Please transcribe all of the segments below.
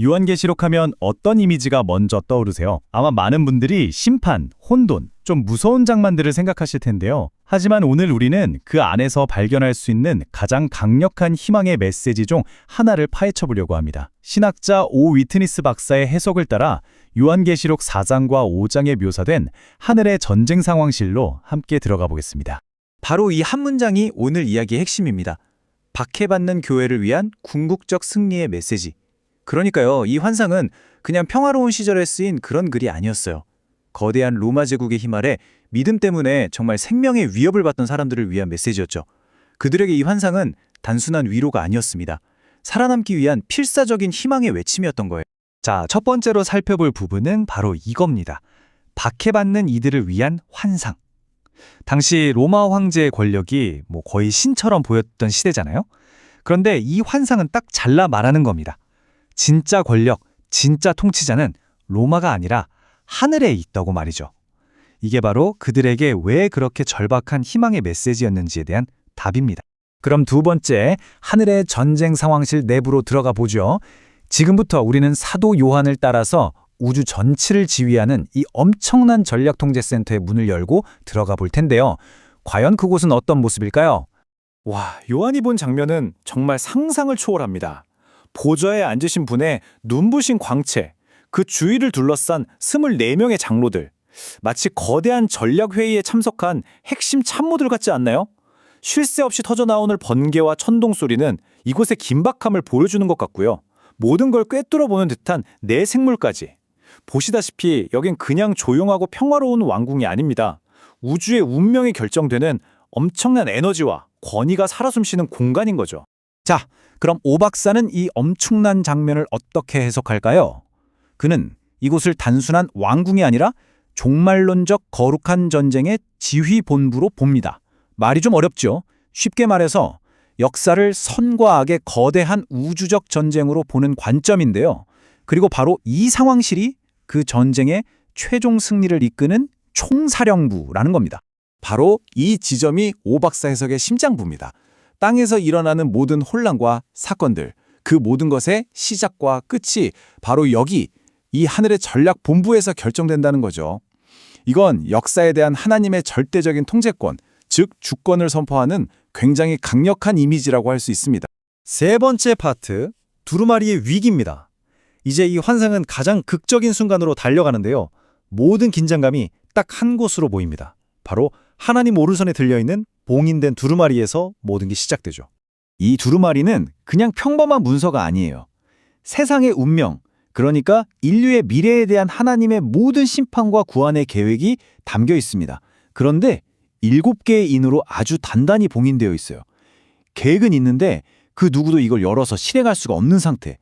요한계시록 하면 어떤 이미지가 먼저 떠오르세요? 아마 많은 분들이 심판, 혼돈, 좀 무서운 장면들을 생각하실 텐데요. 하지만 오늘 우리는 그 안에서 발견할 수 있는 가장 강력한 희망의 메시지 중 하나를 파헤쳐 보려고 합니다. 신학자 오 위트니스 박사의 해석을 따라 요한계시록 4장과 5장에 묘사된 하늘의 전쟁 상황실로 함께 들어가 보겠습니다. 바로 이 한 문장이 오늘 이야기의 핵심입니다. 박해받는 교회를 위한 궁극적 승리의 메시지. 그러니까요, 이 환상은 그냥 평화로운 시절에 쓰인 그런 글이 아니었어요. 거대한 로마 제국의 힘 아래 믿음 때문에 정말 생명의 위협을 받던 사람들을 위한 메시지였죠. 그들에게 이 환상은 단순한 위로가 아니었습니다. 살아남기 위한 필사적인 희망의 외침이었던 거예요. 자, 첫 번째로 살펴볼 부분은 바로 이겁니다. 박해받는 이들을 위한 환상. 당시 로마 황제의 권력이 거의 신처럼 보였던 시대잖아요. 그런데 이 환상은 딱 잘라 말하는 겁니다. 진짜 권력, 진짜 통치자는 로마가 아니라 하늘에 있다고 말이죠. 이게 바로 그들에게 왜 그렇게 절박한 희망의 메시지였는지에 대한 답입니다. 그럼 두 번째, 하늘의 전쟁 상황실 내부로 들어가 보죠. 지금부터 우리는 사도 요한을 따라서 우주 전체를 지휘하는 이 엄청난 전략통제센터의 문을 열고 들어가 볼 텐데요. 과연 그곳은 어떤 모습일까요? 와, 요한이 본 장면은 정말 상상을 초월합니다. 보좌에 앉으신 분의 눈부신 광채, 그 주위를 둘러싼 24명의 장로들, 마치 거대한 전략회의에 참석한 핵심 참모들 같지 않나요? 쉴 새 없이 터져나오는 번개와 천둥 소리는 이곳의 긴박함을 보여주는 것 같고요. 모든 걸 꿰뚫어 보는 듯한 내생물까지. 보시다시피 여긴 그냥 조용하고 평화로운 왕궁이 아닙니다. 우주의 운명이 결정되는 엄청난 에너지와 권위가 살아 숨쉬는 공간인 거죠. 자, 그럼 오 박사는 이 엄청난 장면을 어떻게 해석할까요? 그는 이곳을 단순한 왕궁이 아니라 종말론적 거룩한 전쟁의 지휘 본부로 봅니다. 말이 좀 어렵죠? 쉽게 말해서 역사를 선과 악의 거대한 우주적 전쟁으로 보는 관점인데요. 그리고 바로 이 상황실이 그 전쟁의 최종 승리를 이끄는 총사령부라는 겁니다. 바로 이 지점이 오 박사 해석의 심장부입니다. 땅에서 일어나는 모든 혼란과 사건들, 그 모든 것의 시작과 끝이 바로 여기, 이 하늘의 전략 본부에서 결정된다는 거죠. 이건 역사에 대한 하나님의 절대적인 통제권, 즉 주권을 선포하는 굉장히 강력한 이미지라고 할 수 있습니다. 세 번째 파트, 두루마리의 위기입니다. 이제 이 환상은 가장 극적인 순간으로 달려가는데요. 모든 긴장감이 딱 한 곳으로 모입니다. 바로 하나님 오른손에 들려있는 봉인된 두루마리에서 모든 게 시작되죠. 이 두루마리는 그냥 평범한 문서가 아니에요. 세상의 운명, 그러니까 인류의 미래에 대한 하나님의 모든 심판과 구원의 계획이 담겨 있습니다. 그런데 7개의 인으로 아주 단단히 봉인되어 있어요. 계획은 있는데 그 누구도 이걸 열어서 실행할 수가 없는 상태.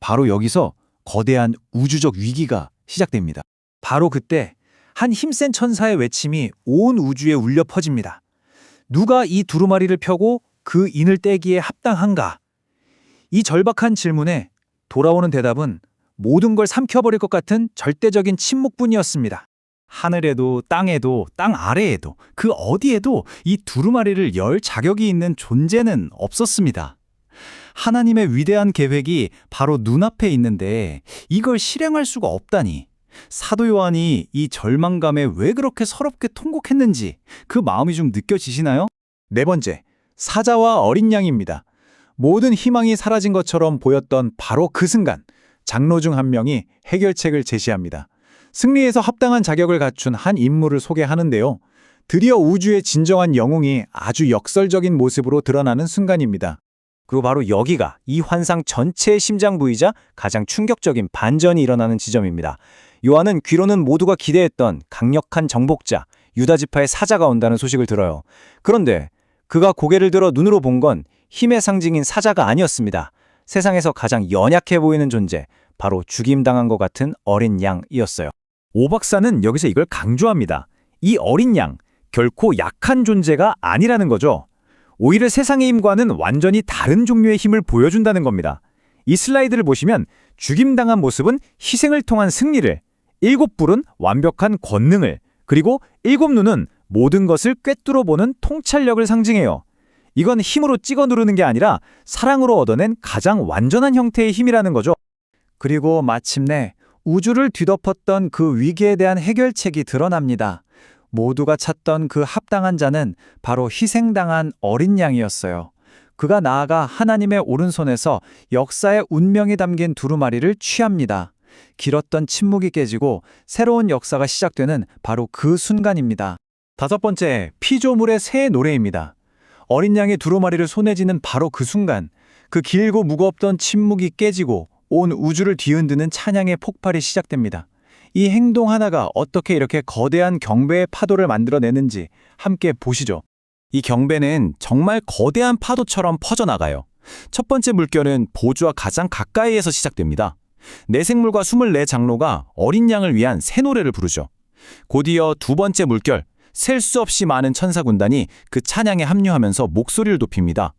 바로 여기서 거대한 우주적 위기가 시작됩니다. 바로 그때 한 힘센 천사의 외침이 온 우주에 울려 퍼집니다. 누가 이 두루마리를 펴고 그 인을 떼기에 합당한가? 이 절박한 질문에 돌아오는 대답은 모든 걸 삼켜버릴 것 같은 절대적인 침묵뿐이었습니다. 하늘에도 땅에도 땅 아래에도 그 어디에도 이 두루마리를 열 자격이 있는 존재는 없었습니다. 하나님의 위대한 계획이 바로 눈앞에 있는데 이걸 실행할 수가 없다니. 사도 요한이 이 절망감에 왜 그렇게 서럽게 통곡했는지 그 마음이 좀 느껴지시나요? 네 번째, 사자와 어린 양입니다. 모든 희망이 사라진 것처럼 보였던 바로 그 순간, 장로 중 한 명이 해결책을 제시합니다. 승리에서 합당한 자격을 갖춘 한 인물을 소개하는데요. 드디어 우주의 진정한 영웅이 아주 역설적인 모습으로 드러나는 순간입니다. 그리고 바로 여기가 이 환상 전체의 심장부이자 가장 충격적인 반전이 일어나는 지점입니다. 요한은 귀로는 모두가 기대했던 강력한 정복자, 유다 지파의 사자가 온다는 소식을 들어요. 그런데 그가 고개를 들어 눈으로 본 건 힘의 상징인 사자가 아니었습니다. 세상에서 가장 연약해 보이는 존재, 바로 죽임당한 것 같은 어린 양이었어요. 오 박사는 여기서 이걸 강조합니다. 이 어린 양, 결코 약한 존재가 아니라는 거죠. 오히려 세상의 힘과는 완전히 다른 종류의 힘을 보여준다는 겁니다. 이 슬라이드를 보시면 죽임당한 모습은 희생을 통한 승리를, 7뿔은 완벽한 권능을, 그리고 7눈은 모든 것을 꿰뚫어 보는 통찰력을 상징해요. 이건 힘으로 찍어 누르는 게 아니라 사랑으로 얻어낸 가장 완전한 형태의 힘이라는 거죠. 그리고 마침내 우주를 뒤덮었던 그 위기에 대한 해결책이 드러납니다. 모두가 찾던 그 합당한 자는 바로 희생당한 어린 양이었어요. 그가 나아가 하나님의 오른손에서 역사의 운명이 담긴 두루마리를 취합니다. 길었던 침묵이 깨지고 새로운 역사가 시작되는 바로 그 순간입니다. 5번째, 피조물의 새 노래입니다. 어린 양의 두루마리를 손에 쥐는 바로 그 순간, 그 길고 무겁던 침묵이 깨지고 온 우주를 뒤흔드는 찬양의 폭발이 시작됩니다. 이 행동 하나가 어떻게 이렇게 거대한 경배의 파도를 만들어내는지 함께 보시죠. 이 경배는 정말 거대한 파도처럼 퍼져나가요. 첫 번째 물결은 보주와 가장 가까이에서 시작됩니다. 네 생물과 24장로가 어린 양을 위한 새 노래를 부르죠. 곧이어 두 번째 물결, 셀 수 없이 많은 천사 군단이 그 찬양에 합류하면서 목소리를 높입니다.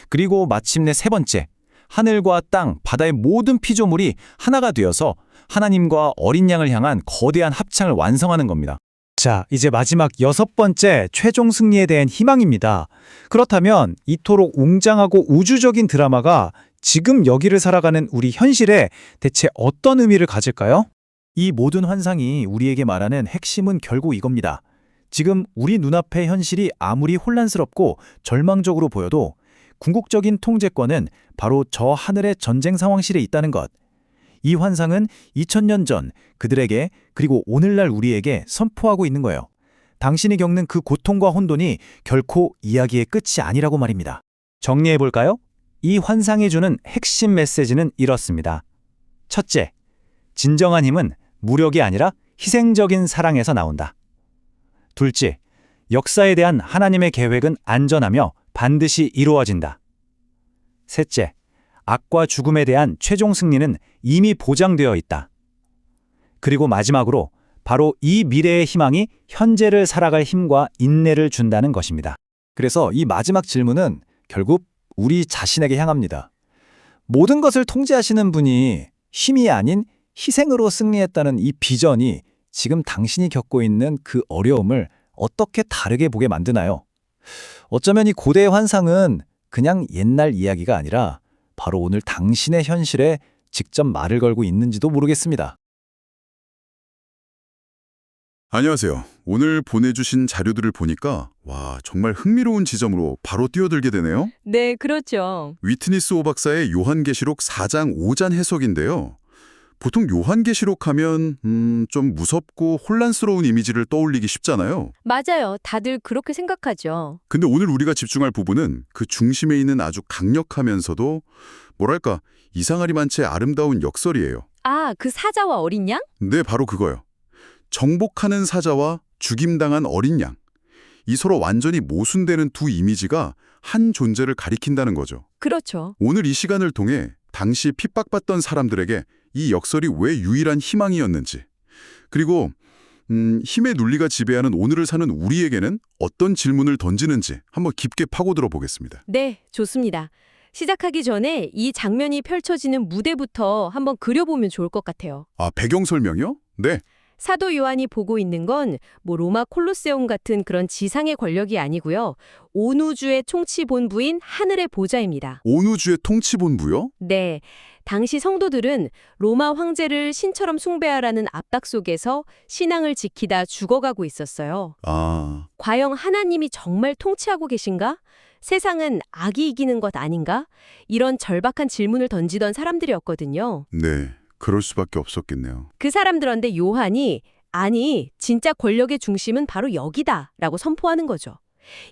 그리고 마침내 세 번째, 하늘과 땅, 바다의 모든 피조물이 하나가 되어서 하나님과 어린 양을 향한 거대한 합창을 완성하는 겁니다. 자, 이제 마지막 6번째 최종 승리에 대한 희망입니다. 그렇다면 이토록 웅장하고 우주적인 드라마가 지금 여기를 살아가는 우리 현실에 대체 어떤 의미를 가질까요? 이 모든 환상이 우리에게 말하는 핵심은 결국 이겁니다. 지금 우리 눈앞의 현실이 아무리 혼란스럽고 절망적으로 보여도 궁극적인 통제권은 바로 저 하늘의 전쟁 상황실에 있다는 것. 이 환상은 2000년 전 그들에게 그리고 오늘날 우리에게 선포하고 있는 거예요. 당신이 겪는 그 고통과 혼돈이 결코 이야기의 끝이 아니라고 말입니다. 정리해볼까요? 이 환상이 주는 핵심 메시지는 이렇습니다. 첫째, 진정한 힘은 무력이 아니라 희생적인 사랑에서 나온다. 둘째, 역사에 대한 하나님의 계획은 안전하며 반드시 이루어진다. 셋째, 악과 죽음에 대한 최종 승리는 이미 보장되어 있다. 그리고 마지막으로 바로 이 미래의 희망이 현재를 살아갈 힘과 인내를 준다는 것입니다. 그래서 이 마지막 질문은 결국 우리 자신에게 향합니다. 모든 것을 통제하시는 분이 힘이 아닌 희생으로 승리했다는 이 비전이 지금 당신이 겪고 있는 그 어려움을 어떻게 다르게 보게 만드나요? 어쩌면 이 고대의 환상은 그냥 옛날 이야기가 아니라 바로 오늘 당신의 현실에 직접 말을 걸고 있는지도 모르겠습니다. 안녕하세요. 오늘 보내주신 자료들을 보니까 와, 정말 흥미로운 지점으로 바로 뛰어들게 되네요. 네, 그렇죠. 위트니스 오 박사의 요한계시록 4장 5장 해석인데요. 보통 요한계시록 하면 좀 무섭고 혼란스러운 이미지를 떠올리기 쉽잖아요. 맞아요. 다들 그렇게 생각하죠. 근데 오늘 우리가 집중할 부분은 그 중심에 있는 아주 강력하면서도 뭐랄까 이상하리 많채 아름다운 역설이에요. 아, 그 사자와 어린 양? 네, 바로 그거요. 정복하는 사자와 죽임당한 어린 양. 이 서로 완전히 모순되는 두 이미지가 한 존재를 가리킨다는 거죠. 그렇죠. 오늘 이 시간을 통해 당시 핍박받던 사람들에게 이 역설이 왜 유일한 희망이었는지, 그리고 힘의 논리가 지배하는 오늘을 사는 우리에게는 어떤 질문을 던지는지 한번 깊게 파고들어 보겠습니다. 네, 좋습니다. 시작하기 전에 이 장면이 펼쳐지는 무대부터 한번 그려보면 좋을 것 같아요. 아, 배경 설명이요? 네. 사도 요한이 보고 있는 건 로마 콜로세움 같은 그런 지상의 권력이 아니고요. 온 우주의 통치 본부인 하늘의 보좌입니다. 온 우주의 통치본부요? 네, 당시 성도들은 로마 황제를 신처럼 숭배하라는 압박 속에서 신앙을 지키다 죽어가고 있었어요. 아, 과연 하나님이 정말 통치하고 계신가? 세상은 악이 이기는 것 아닌가? 이런 절박한 질문을 던지던 사람들이었거든요. 네. 그럴 수밖에 없었겠네요. 그 사람들한테 요한이 아니, 진짜 권력의 중심은 바로 여기다 라고 선포하는 거죠.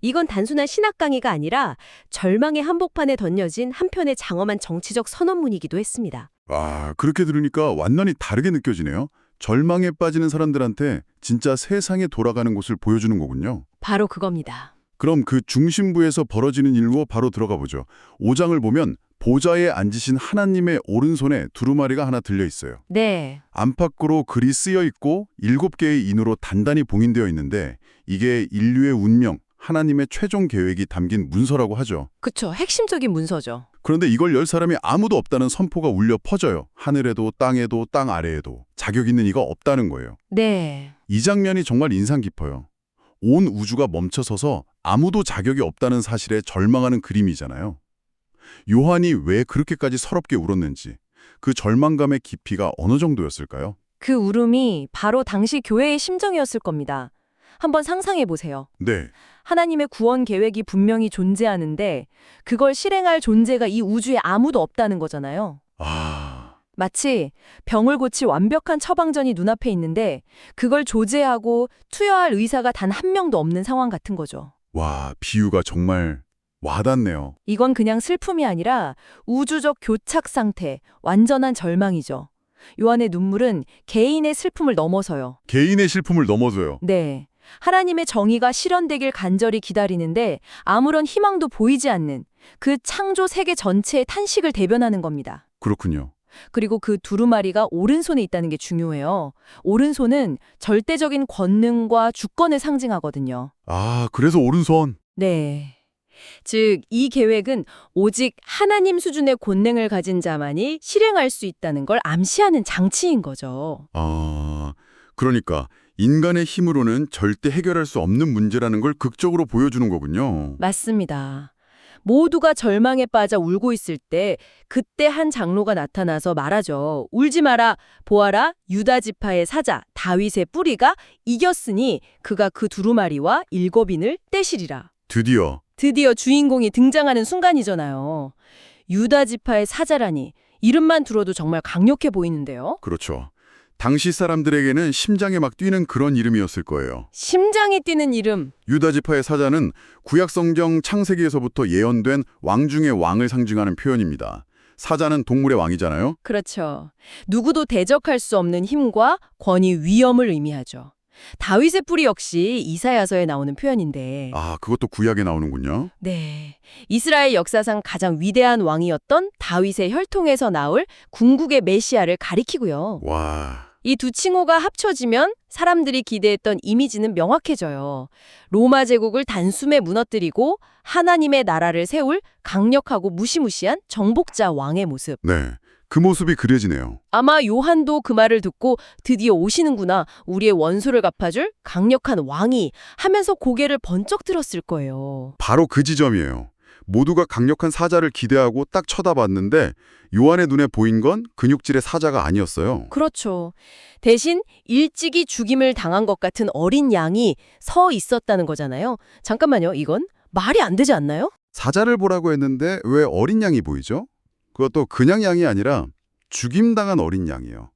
이건 단순한 신학 강의가 아니라 절망의 한복판에 던져진 한편의 장엄한 정치적 선언문이기도 했습니다. 아, 그렇게 들으니까 완전히 다르게 느껴지네요. 절망에 빠지는 사람들한테 진짜 세상에 돌아가는 곳을 보여주는 거군요. 바로 그겁니다. 그럼 그 중심부에서 벌어지는 일로 바로 들어가 보죠. 5장을 보면 보좌에 앉으신 하나님의 오른손에 두루마리가 하나 들려 있어요. 네. 안팎으로 글이 쓰여 있고 7개의 인으로 단단히 봉인되어 있는데 이게 인류의 운명, 하나님의 최종 계획이 담긴 문서라고 하죠. 그쵸. 핵심적인 문서죠. 그런데 이걸 열 사람이 아무도 없다는 선포가 울려 퍼져요. 하늘에도 땅에도 땅 아래에도 자격 있는 이가 없다는 거예요. 네. 이 장면이 정말 인상 깊어요. 온 우주가 멈춰서서 아무도 자격이 없다는 사실에 절망하는 그림이잖아요. 요한이 왜 그렇게까지 서럽게 울었는지, 그 절망감의 깊이가 어느 정도였을까요? 그 울음이 바로 당시 교회의 심정이었을 겁니다. 한번 상상해 보세요. 네. 하나님의 구원 계획이 분명히 존재하는데 그걸 실행할 존재가 이 우주에 아무도 없다는 거잖아요. 아, 마치 병을 고칠 완벽한 처방전이 눈앞에 있는데 그걸 조제하고 투여할 의사가 단 한 명도 없는 상황 같은 거죠. 와, 비유가 정말 와닿네요. 이건 그냥 슬픔이 아니라 우주적 교착 상태, 완전한 절망이죠. 요한의 눈물은 개인의 슬픔을 넘어서요. 개인의 슬픔을 넘어서요. 네. 하나님의 정의가 실현되길 간절히 기다리는데 아무런 희망도 보이지 않는 그 창조 세계 전체의 탄식을 대변하는 겁니다. 그렇군요. 그리고 그 두루마리가 오른손에 있다는 게 중요해요. 오른손은 절대적인 권능과 주권을 상징하거든요. 아, 그래서 오른손. 네. 즉, 이 계획은 오직 하나님 수준의 권능을 가진 자만이 실행할 수 있다는 걸 암시하는 장치인 거죠. 아, 그러니까 인간의 힘으로는 절대 해결할 수 없는 문제라는 걸 극적으로 보여주는 거군요. 맞습니다. 모두가 절망에 빠져 울고 있을 때 그때 한 장로가 나타나서 말하죠. 울지 마라. 보아라. 유다 지파의 사자 다윗의 뿌리가 이겼으니 그가 그 두루마리와 일곱인을 떼시리라. 드디어 주인공이 등장하는 순간이잖아요. 유다 지파의 사자라니 이름만 들어도 정말 강력해 보이는데요. 그렇죠. 당시 사람들에게는 심장에 막 뛰는 그런 이름이었을 거예요. 심장이 뛰는 이름. 유다 지파의 사자는 구약 성경 창세기에서부터 예언된 왕 중의 왕을 상징하는 표현입니다. 사자는 동물의 왕이잖아요. 그렇죠. 누구도 대적할 수 없는 힘과 권위, 위엄을 의미하죠. 다윗의 뿌리 역시 이사야서에 나오는 표현인데 아, 그것도 구약에 나오는군요. 네. 이스라엘 역사상 가장 위대한 왕이었던 다윗의 혈통에서 나올 궁극의 메시아를 가리키고요. 와, 이 두 칭호가 합쳐지면 사람들이 기대했던 이미지는 명확해져요. 로마 제국을 단숨에 무너뜨리고 하나님의 나라를 세울 강력하고 무시무시한 정복자 왕의 모습. 네. 그 모습이 그려지네요. 아마 요한도 그 말을 듣고 드디어 오시는구나, 우리의 원수를 갚아줄 강력한 왕이 하면서 고개를 번쩍 들었을 거예요. 바로 그 지점이에요. 모두가 강력한 사자를 기대하고 딱 쳐다봤는데 요한의 눈에 보인 건 근육질의 사자가 아니었어요. 그렇죠. 대신 일찍이 죽임을 당한 것 같은 어린 양이 서 있었다는 거잖아요. 잠깐만요. 이건 말이 안 되지 않나요? 사자를 보라고 했는데 왜 어린 양이 보이죠? 그것도 그냥 양이 아니라 죽임당한 어린 양이에요.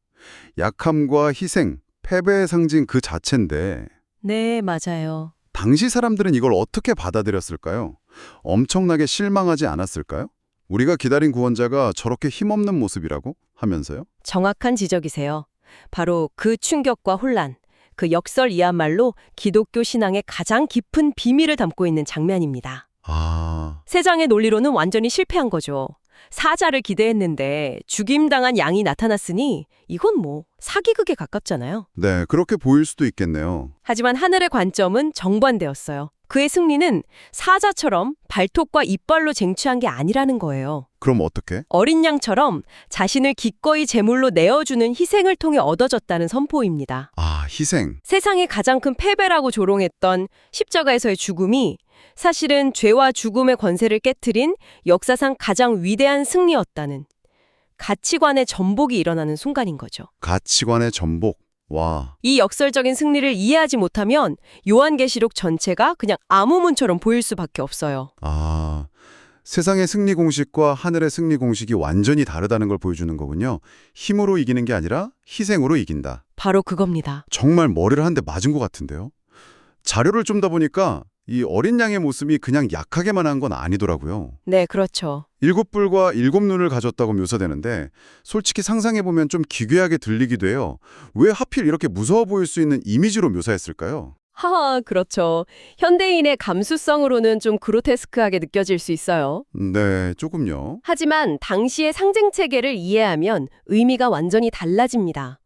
약함과 희생, 패배의 상징 그 자체인데 네, 맞아요. 당시 사람들은 이걸 어떻게 받아들였을까요? 엄청나게 실망하지 않았을까요? 우리가 기다린 구원자가 저렇게 힘없는 모습이라고 하면서요? 정확한 지적이세요. 바로 그 충격과 혼란, 그 역설이야말로 기독교 신앙의 가장 깊은 비밀을 담고 있는 장면입니다. 아, 세상의 논리로는 완전히 실패한 거죠. 사자를 기대했는데 죽임당한 양이 나타났으니 이건 뭐 사기극에 가깝잖아요. 네, 그렇게 보일 수도 있겠네요. 하지만 하늘의 관점은 정반대였어요. 그의 승리는 사자처럼 발톱과 이빨로 쟁취한 게 아니라는 거예요. 그럼 어떻게? 어린 양처럼 자신을 기꺼이 제물로 내어주는 희생을 통해 얻어졌다는 선포입니다. 아, 희생. 세상의 가장 큰 패배라고 조롱했던 십자가에서의 죽음이 사실은 죄와 죽음의 권세를 깨트린 역사상 가장 위대한 승리였다는, 가치관의 전복이 일어나는 순간인 거죠. 가치관의 전복. 와. 이 역설적인 승리를 이해하지 못하면 요한계시록 전체가 그냥 암호문처럼 보일 수밖에 없어요. 아, 세상의 승리 공식과 하늘의 승리 공식이 완전히 다르다는 걸 보여주는 거군요. 힘으로 이기는 게 아니라 희생으로 이긴다. 바로 그겁니다. 정말 머리를 한 대 맞은 것 같은데요. 자료를 좀 더 보니까 이 어린 양의 모습이 그냥 약하게만 한 건 아니더라고요. 네, 그렇죠. 7뿔과 7눈을 가졌다고 묘사되는데 솔직히 상상해보면 좀 기괴하게 들리기도 해요. 왜 하필 이렇게 무서워 보일 수 있는 이미지로 묘사했을까요? 하하, 그렇죠. 현대인의 감수성으로는 좀 그로테스크하게 느껴질 수 있어요. 네, 조금요. 하지만 당시의 상징 체계를 이해하면 의미가 완전히 달라집니다.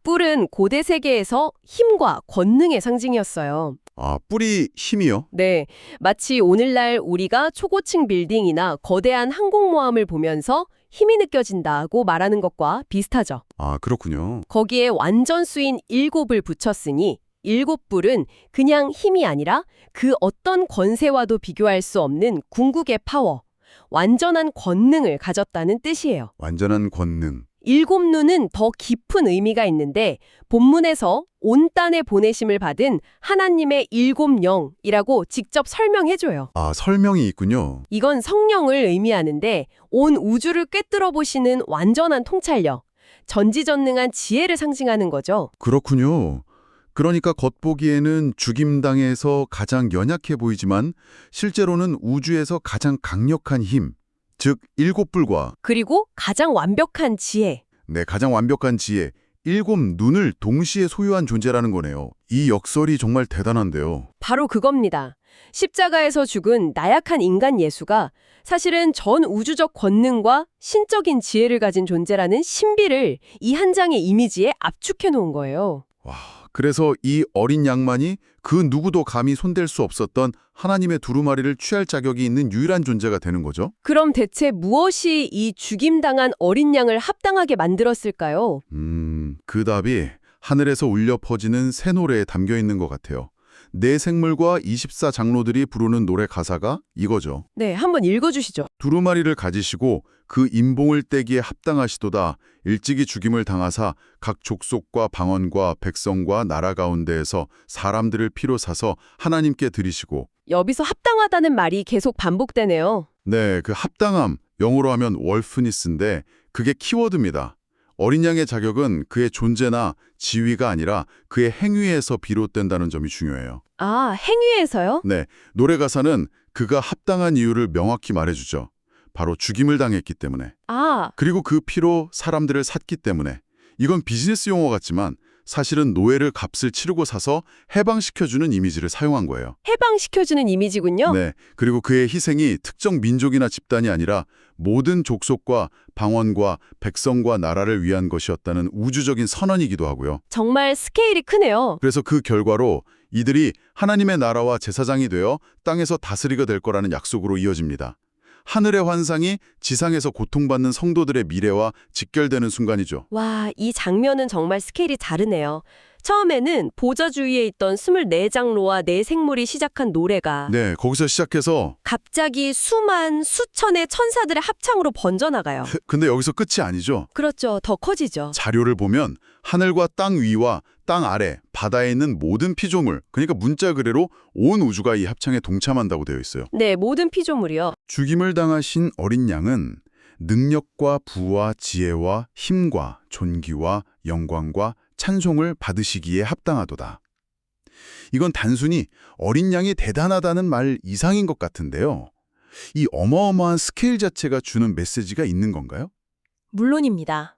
뿔은 고대 세계에서 힘과 권능의 상징이었어요. 아, 뿔이 힘이요? 네, 마치 오늘날 우리가 초고층 빌딩이나 거대한 항공모함을 보면서 힘이 느껴진다고 말하는 것과 비슷하죠. 아, 그렇군요. 거기에 완전수인 7을 붙였으니 7뿔은 그냥 힘이 아니라 그 어떤 권세와도 비교할 수 없는 궁극의 파워, 완전한 권능을 가졌다는 뜻이에요. 완전한 권능. 일곱 눈은 더 깊은 의미가 있는데 본문에서 온 땅에 보내심을 받은 하나님의 일곱 영이라고 직접 설명해줘요. 아, 설명이 있군요. 이건 성령을 의미하는데 온 우주를 꿰뚫어 보시는 완전한 통찰력, 전지전능한 지혜를 상징하는 거죠. 그렇군요. 그러니까 겉보기에는 죽임당해서 가장 연약해 보이지만 실제로는 우주에서 가장 강력한 힘, 즉 일곱 불과 그리고 가장 완벽한 지혜. 가장 완벽한 지혜, 일곱 눈을 동시에 소유한 존재라는 거네요. 이 역설이 정말 대단한데요. 바로 그겁니다. 십자가에서 죽은 나약한 인간 예수가 사실은 전 우주적 권능과 신적인 지혜를 가진 존재라는 신비를 이 한 장의 이미지에 압축해 놓은 거예요. 와, 그래서 이 어린 양만이 그 누구도 감히 손댈 수 없었던 하나님의 두루마리를 취할 자격이 있는 유일한 존재가 되는 거죠? 그럼 대체 무엇이 이 죽임당한 어린 양을 합당하게 만들었을까요? 그 답이 하늘에서 울려 퍼지는 새 노래에 담겨 있는 것 같아요. 네 생물과 24장로들이 부르는 노래 가사가 이거죠. 네, 한번 읽어주시죠. 두루마리를 가지시고 그 임봉을 떼기에 합당하시도다. 일찍이 죽임을 당하사 각 족속과 방언과 백성과 나라 가운데에서 사람들을 피로 사서 하나님께 드리시고. 여기서 합당하다는 말이 계속 반복되네요. 네, 그 합당함, 영어로 하면 월프니스인데 그게 키워드입니다. 어린 양의 자격은 그의 존재나 지위가 아니라 그의 행위에서 비롯된다는 점이 중요해요. 아, 행위에서요? 네, 노래 가사는 그가 합당한 이유를 명확히 말해주죠. 바로 죽임을 당했기 때문에. 아, 그리고 그 피로 사람들을 샀기 때문에. 이건 비즈니스 용어 같지만 사실은 노예를 값을 치르고 사서 해방시켜주는 이미지를 사용한 거예요. 해방시켜주는 이미지군요. 네, 그리고 그의 희생이 특정 민족이나 집단이 아니라 모든 족속과 방언과 백성과 나라를 위한 것이었다는 우주적인 선언이기도 하고요. 정말 스케일이 크네요. 그래서 그 결과로 이들이 하나님의 나라와 제사장이 되어 땅에서 다스리게 될 거라는 약속으로 이어집니다. 하늘의 환상이 지상에서 고통받는 성도들의 미래와 직결되는 순간이죠. 와, 이 장면은 정말 스케일이 다르네요. 처음에는 보좌 주위에 있던 24장로와 네 생물이 시작한 노래가 네, 거기서 시작해서 갑자기 수천의 천사들의 합창으로 번져나가요. 근데 여기서 끝이 아니죠. 그렇죠. 더 커지죠. 자료를 보면 하늘과 땅 위와 땅 아래, 바다에 있는 모든 피조물, 그러니까 문자 그대로 온 우주가 이 합창에 동참한다고 되어 있어요. 네, 모든 피조물이요. 죽임을 당하신 어린 양은 능력과 부와 지혜와 힘과 존귀와 영광과 찬송을 받으시기에 합당하도다. 이건 단순히 어린 양이 대단하다는 말 이상인 것 같은데요. 이 어마어마한 스케일 자체가 주는 메시지가 있는 건가요? 물론입니다.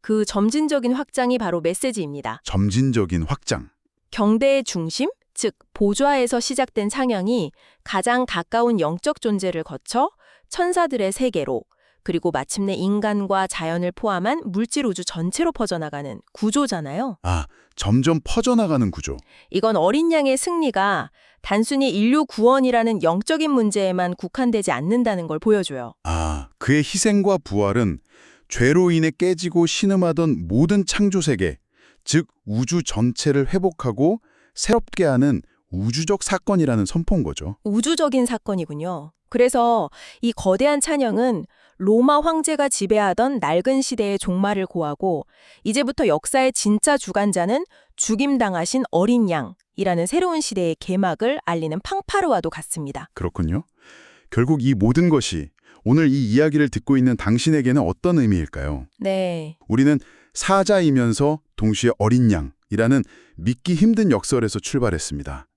그 점진적인 확장이 바로 메시지입니다. 점진적인 확장. 경대의 중심, 즉 보좌에서 시작된 상향이 가장 가까운 영적 존재를 거쳐 천사들의 세계로, 그리고 마침내 인간과 자연을 포함한 물질 우주 전체로 퍼져나가는 구조잖아요. 아, 점점 퍼져나가는 구조. 이건 어린 양의 승리가 단순히 인류 구원이라는 영적인 문제에만 국한되지 않는다는 걸 보여줘요. 아, 그의 희생과 부활은 죄로 인해 깨지고 신음하던 모든 창조세계, 즉 우주 전체를 회복하고 새롭게 하는 우주적 사건이라는 선포인 거죠. 우주적인 사건이군요. 그래서 이 거대한 찬양은 로마 황제가 지배하던 낡은 시대의 종말을 고하고 이제부터 역사의 진짜 주관자는 죽임당하신 어린 양이라는 새로운 시대의 개막을 알리는 팡파르와도 같습니다. 그렇군요. 결국 이 모든 것이 오늘 이 이야기를 듣고 있는 당신에게는 어떤 의미일까요? 네. 우리는 사자이면서 동시에 어린 양이라는 믿기 힘든 역설에서 출발했습니다.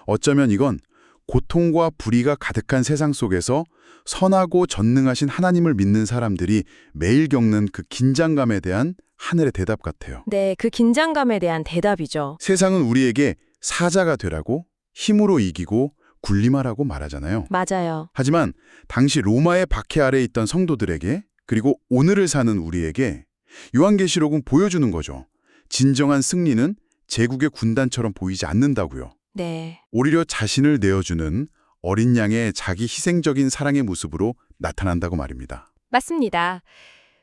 어쩌면 이건 고통과 불의가 가득한 세상 속에서 선하고 전능하신 하나님을 믿는 사람들이 매일 겪는 그 긴장감에 대한 하늘의 대답 같아요. 네, 그 긴장감에 대한 대답이죠. 세상은 우리에게 사자가 되라고 힘으로 이기고 군림하라고 말하잖아요. 맞아요. 하지만 당시 로마의 박해 아래 있던 성도들에게 그리고 오늘을 사는 우리에게 요한계시록은 보여주는 거죠. 진정한 승리는 제국의 군단처럼 보이지 않는다고요. 네. 오히려 자신을 내어주는 어린 양의 자기 희생적인 사랑의 모습으로 나타난다고 말입니다. 맞습니다.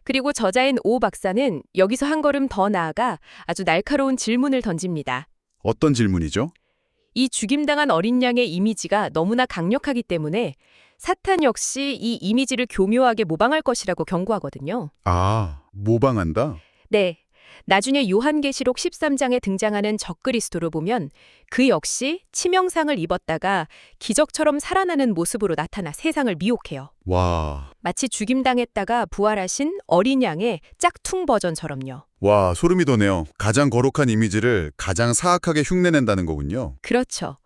그리고 저자인 오 박사는 여기서 한 걸음 더 나아가 아주 날카로운 질문을 던집니다. 어떤 질문이죠? 이 죽임당한 어린 양의 이미지가 너무나 강력하기 때문에 사탄 역시 이 이미지를 교묘하게 모방할 것이라고 경고하거든요. 아, 모방한다? 네. 나중에 요한계시록 13장에 등장하는 적그리스도를 보면 그 역시 치명상을 입었다가 기적처럼 살아나는 모습으로 나타나 세상을 미혹해요. 와, 마치 죽임당했다가 부활하신 어린 양의 짝퉁 버전처럼요. 와, 소름이 돋네요. 가장 거룩한 이미지를 가장 사악하게 흉내낸다는 거군요. 그렇죠.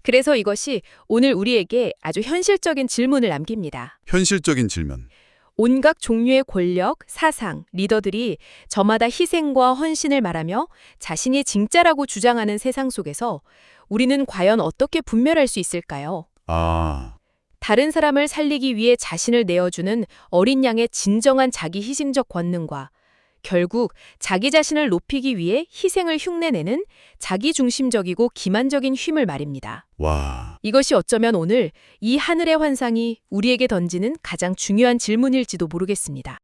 그래서 이것이 오늘 우리에게 아주 현실적인 질문을 남깁니다. 현실적인 질문. 온갖 종류의 권력, 사상, 리더들이 저마다 희생과 헌신을 말하며 자신이 진짜라고 주장하는 세상 속에서 우리는 과연 어떻게 분별할 수 있을까요? 아, 다른 사람을 살리기 위해 자신을 내어주는 어린 양의 진정한 자기 희생적 권능과 결국 자기 자신을 높이기 위해 희생을 흉내내는 자기중심적이고 기만적인 힘을 말입니다. 와. 이것이 어쩌면 오늘 이 하늘의 환상이 우리에게 던지는 가장 중요한 질문일지도 모르겠습니다.